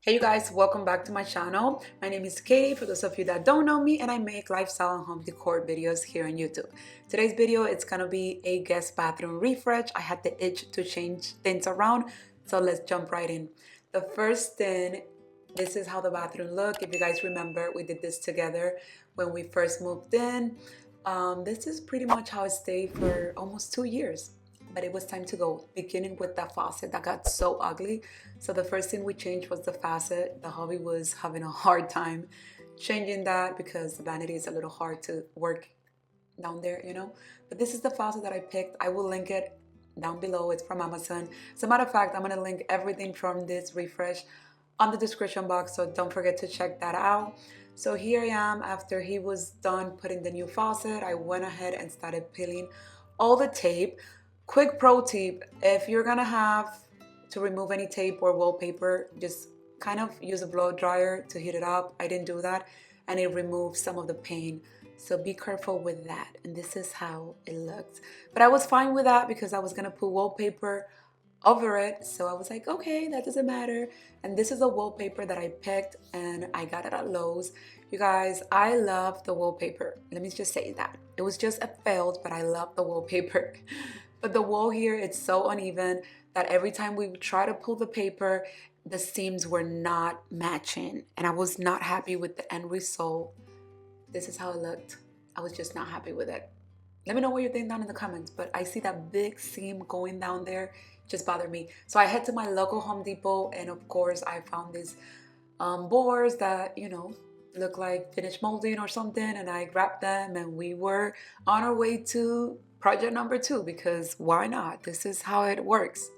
Hey you guys, welcome back to my channel. My name is Katie, for those of you that don't know me, and I make lifestyle and home decor videos here on YouTube. Today's video, it's gonna be a guest bathroom refresh. I had the itch to change things around, so let's jump right in. The first thing, this is how the bathroom looked. If you guys remember, we did this together when we first moved in. This is pretty much how it stayed for almost 2 years. But it was time to go, beginning with that faucet that got so ugly. So the first thing we changed was the faucet. The hubby was having a hard time changing that because the vanity is a little hard to work down there. But this is the faucet that I picked. I will link it down below. It's from Amazon. As a matter of fact, I'm gonna link everything from this refresh on the description box, so don't forget to check that out. So here I am after he was done putting the new faucet. I went ahead and started peeling all the tape. Quick pro tip, if you're gonna have to remove any tape or wallpaper, just kind of use a blow dryer to heat it up. I didn't do that, and it removes some of the paint. So be careful with that. And this is how it looks. But I was fine with that because I was gonna put wallpaper over it. So I was like, okay, that doesn't matter. And this is a wallpaper that I picked and I got it at Lowe's. You guys, I love the wallpaper. Let me just say that. It was just a failed, but I love the wallpaper. But the wall here, it's so uneven that every time we would try to pull the paper, the seams were not matching. And I was not happy with the end result. This is how it looked. I was just not happy with it. Let me know what you think down in the comments, but I see that big seam going down there just bothered me. So I head to my local Home Depot, and of course I found these boards that, look like finished molding or something, and I grabbed them and we were on our way to project number 2 because why not? This is how it works.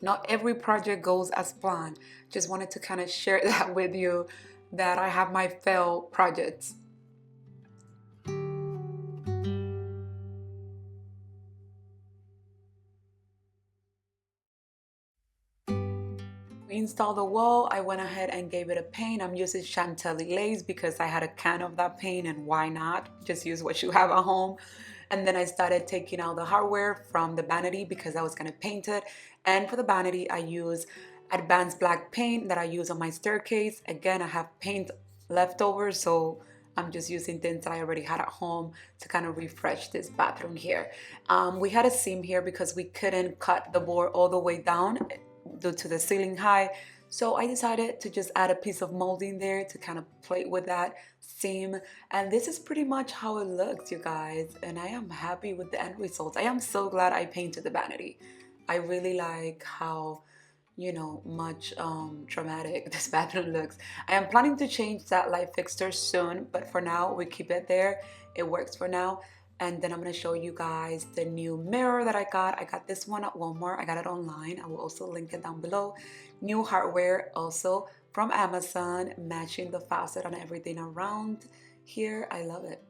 Not every project goes as planned. Just wanted to kind of share that with you, that I have my failed projects. We installed the wall. I went ahead and gave it a paint. I'm using Chantilly glaze because I had a can of that paint, and why not? Just use what you have at home. And then I started taking out the hardware from the vanity because I was gonna paint it. And for the vanity, I use advanced black paint that I use on my staircase. Again, I have paint left over, so I'm just using things that I already had at home to kind of refresh this bathroom here. We had a seam here because we couldn't cut the board all the way down due to the ceiling height. So I decided to just add a piece of molding there to kind of play with that seam. And this is pretty much how it looks, you guys. And I am happy with the end results. I am so glad I painted the vanity. I really like how, much dramatic this bathroom looks. I am planning to change that light fixture soon, but for now we keep it there. It works for now. And then I'm going to show you guys the new mirror that I got. I got this one at Walmart. I got it online. I will also link it down below. New hardware also from Amazon, matching the faucet and everything around here. I love it.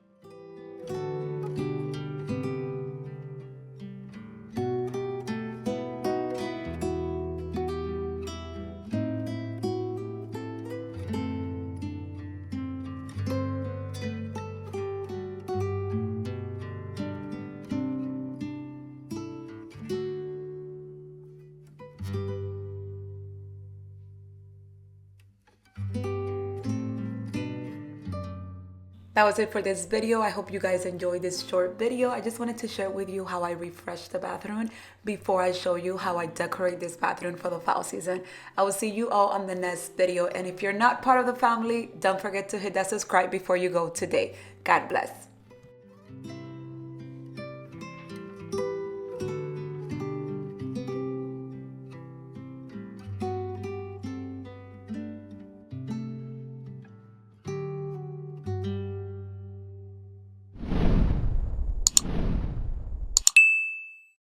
That was it for this video. I hope you guys enjoyed this short video. I just wanted to share with you how I refresh the bathroom before I show you how I decorate this bathroom for the fall season. I will see you all on the next video. And if you're not part of the family, don't forget to hit that subscribe before you go today. God bless.